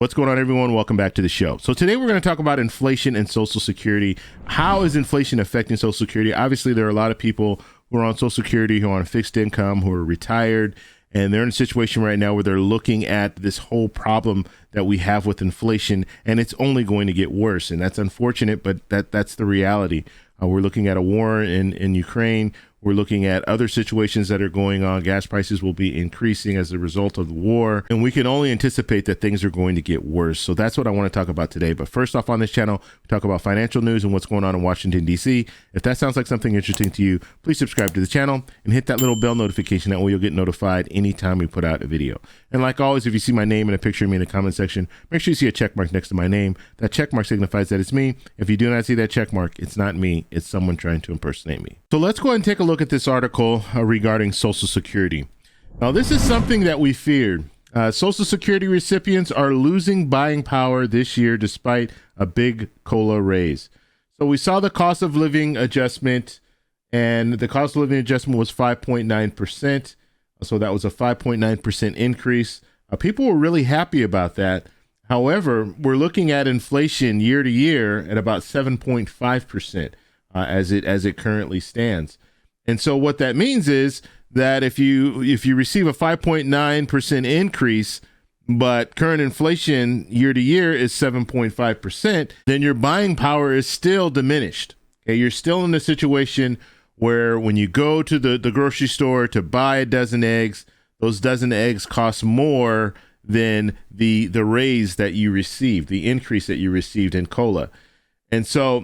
What's going on, everyone? Welcome back to the show. So today we're going to talk about inflation and Social Security. How is inflation affecting Social Security? Obviously, there are a lot of people who are on Social Security, who are on a fixed income, who are retired, and they're in a situation right now where they're looking at this whole problem that we have with inflation, and it's only going to get worse. And that's unfortunate, but that's the reality. We're looking at a war in Ukraine. We're looking at other situations that are going on. Gas prices will be increasing as a result of the war, and we can only anticipate that things are going to get worse. So that's what I want to talk about today. But first off on this channel, we talk about financial news and what's going on in Washington, D.C. If that sounds like something interesting to you, please subscribe to the channel and hit that little bell notification. That way you'll get notified anytime we put out a video. And like always, if you see my name and a picture of me in the comment section, make sure you see a check mark next to my name. That check mark signifies that it's me. If you do not see that check mark, it's not me. It's someone trying to impersonate me. So let's go ahead and take a look at this article regarding Social Security. Now, this is something that we feared. Social Security recipients are losing buying power this year despite a big COLA raise. So we saw the cost of living adjustment, and the cost of living adjustment was 5.9%. So that was a 5.9% increase. People were really happy about that. However, we're looking at inflation year to year at about 7.5% as it currently stands. And so what that means is that if you receive a 5.9% increase, but current inflation year to year is 7.5%, then your buying power is still diminished. Okay, you're still in a situation where when you go to the grocery store to buy a dozen eggs, those dozen eggs cost more than the raise that you received, the increase that you received in COLA. And so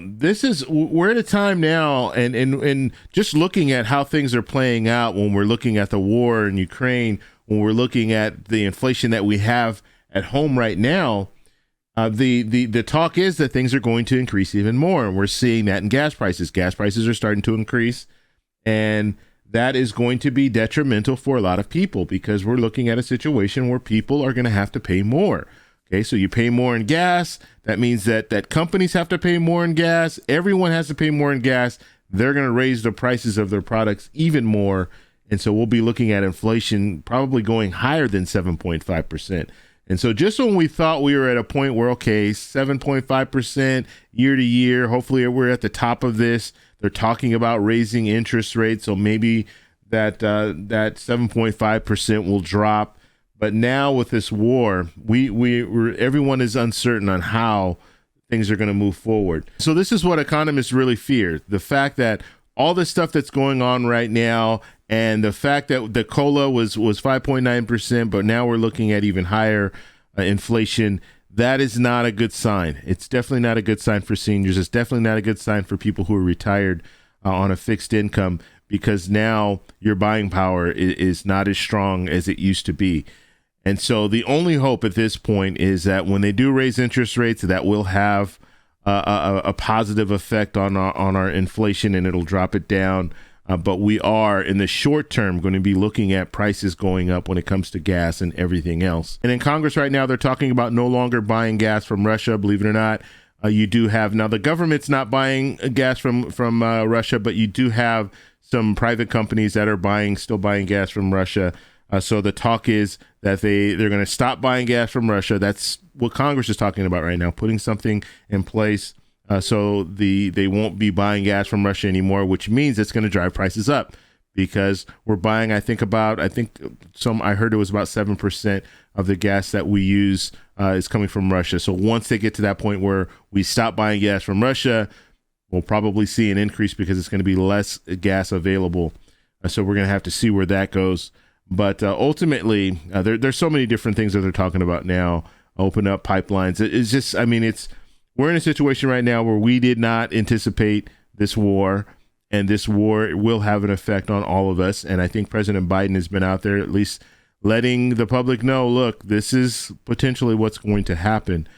we're at a time now, and just looking at how things are playing out when we're looking at the war in Ukraine, when we're looking at the inflation that we have at home right now, the talk is that things are going to increase even more. And we're seeing that in gas prices. Gas prices are starting to increase, and that is going to be detrimental for a lot of people because we're looking at a situation where people are going to have to pay more. Okay, so you pay more in gas. That means that companies have to pay more in gas. Everyone has to pay more in gas. They're going to raise the prices of their products even more. And so we'll be looking at inflation probably going higher than 7.5%. And so just when we thought we were at a point where, okay, 7.5% year to year, hopefully we're at the top of this. They're talking about raising interest rates. So maybe that 7.5% will drop. But now with this war, everyone is uncertain on how things are going to move forward. So this is what economists really fear. The fact that all the stuff that's going on right now, and the fact that the COLA was 5.9%, but now we're looking at even higher inflation, that is not a good sign. It's definitely not a good sign for seniors. It's definitely not a good sign for people who are retired on a fixed income, because now your buying power is not as strong as it used to be. And so the only hope at this point is that when they do raise interest rates, that will have a positive effect on our inflation, and it'll drop it down. But we are, in the short term, going to be looking at prices going up when it comes to gas and everything else. And in Congress right now, they're talking about no longer buying gas from Russia. Believe it or not, you do have now the government's not buying gas from Russia, but you do have some private companies that are still buying gas from Russia. So the talk is that they're going to stop buying gas from Russia. That's what Congress is talking about right now, putting something in place so they won't be buying gas from Russia anymore, which means it's going to drive prices up because we're buying, I heard it was about 7% of the gas that we use is coming from Russia. So once they get to that point where we stop buying gas from Russia, we'll probably see an increase because it's going to be less gas available. So we're going to have to see where that goes. But ultimately, there's so many different things that they're talking about now. Open up pipelines. It's just, we're in a situation right now where we did not anticipate this war, and this war will have an effect on all of us. And I think President Biden has been out there at least letting the public know, look, this is potentially what's going to happen.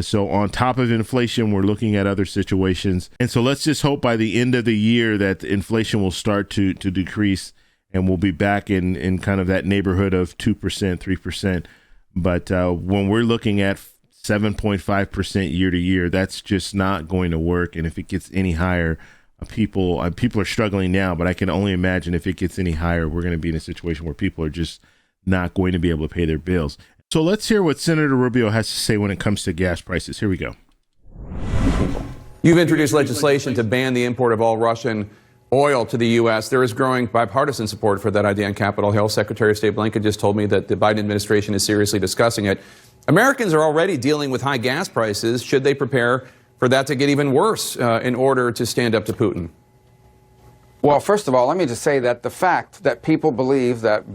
So on top of inflation, we're looking at other situations. And so let's just hope by the end of the year that inflation will start to decrease, and we'll be back in kind of that neighborhood of 2%, 3%. But when we're looking at 7.5% year to year, that's just not going to work. And if it gets any higher, people are struggling now, but I can only imagine if it gets any higher, we're going to be in a situation where people are just not going to be able to pay their bills. So let's hear what Senator Rubio has to say when it comes to gas prices. Here we go. You've introduced legislation to ban the import of all Russian oil to the U.S. There is growing bipartisan support for that idea on Capitol Hill. Secretary of State Blinken just told me that the Biden administration is seriously discussing it. Americans are already dealing with high gas prices. Should they prepare for that to get even worse in order to stand up to Putin? Well, first of all, let me just say that the fact that people believe that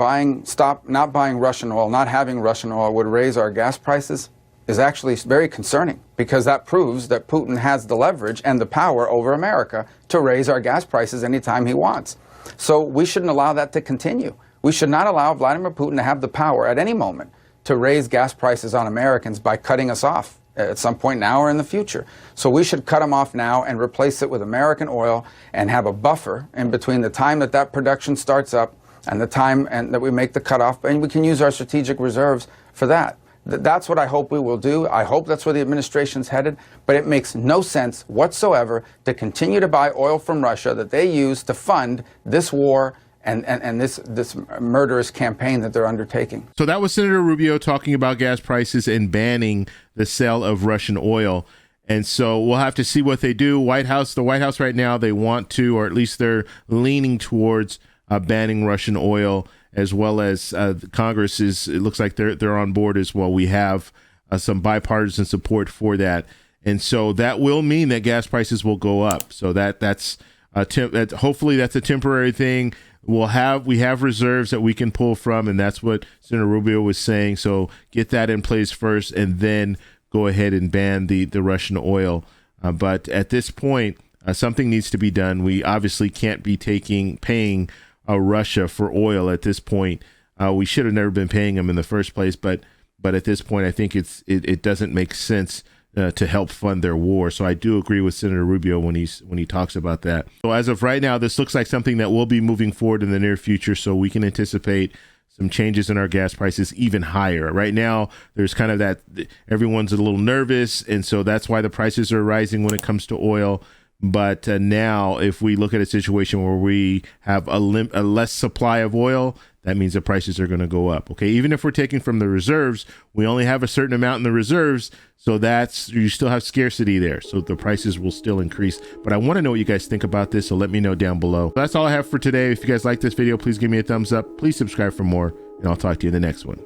not buying Russian oil, not having Russian oil would raise our gas prices is actually very concerning, because that proves that Putin has the leverage and the power over America to raise our gas prices anytime he wants. So we shouldn't allow that to continue. We should not allow Vladimir Putin to have the power at any moment to raise gas prices on Americans by cutting us off at some point now or in the future. So we should cut them off now and replace it with American oil and have a buffer in between the time that that production starts up and the time that we make the cutoff, and we can use our strategic reserves for that. That's what I hope we will do. I hope that's where the administration's headed, but it makes no sense whatsoever to continue to buy oil from Russia that they use to fund this war and this murderous campaign that they're undertaking. So that was Senator Rubio talking about gas prices and banning the sale of Russian oil. And so we'll have to see what they do. The White House right now, they want to, or at least they're leaning towards banning Russian oil, as well as Congress it looks like they're on board as well. We have some bipartisan support for that. And so that will mean that gas prices will go up. So that's hopefully that's a temporary thing. We have reserves that we can pull from, and that's what Senator Rubio was saying. So get that in place first, and then go ahead and ban the Russian oil. But at this point, something needs to be done. We obviously can't be paying Russia for oil at this point. We should have never been paying them in the first place, but at this point, I think it doesn't make sense to help fund their war. So I do agree with Senator Rubio when he talks about that. So as of right now, this looks like something that will be moving forward in the near future. So we can anticipate some changes in our gas prices even higher. Right now, there's kind of that everyone's a little nervous, and so that's why the prices are rising when it comes to oil. But now, if we look at a situation where we have a less supply of oil, that means the prices are going to go up. Okay, even if we're taking from the reserves, we only have a certain amount in the reserves, so you still have scarcity there. So the prices will still increase. But I want to know what you guys think about this, so let me know down below. That's all I have for today. If you guys like this video, please give me a thumbs up. Please subscribe for more, and I'll talk to you in the next one.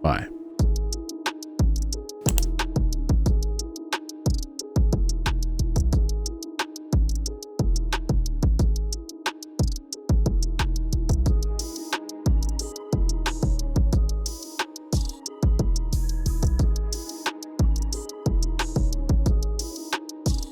Bye.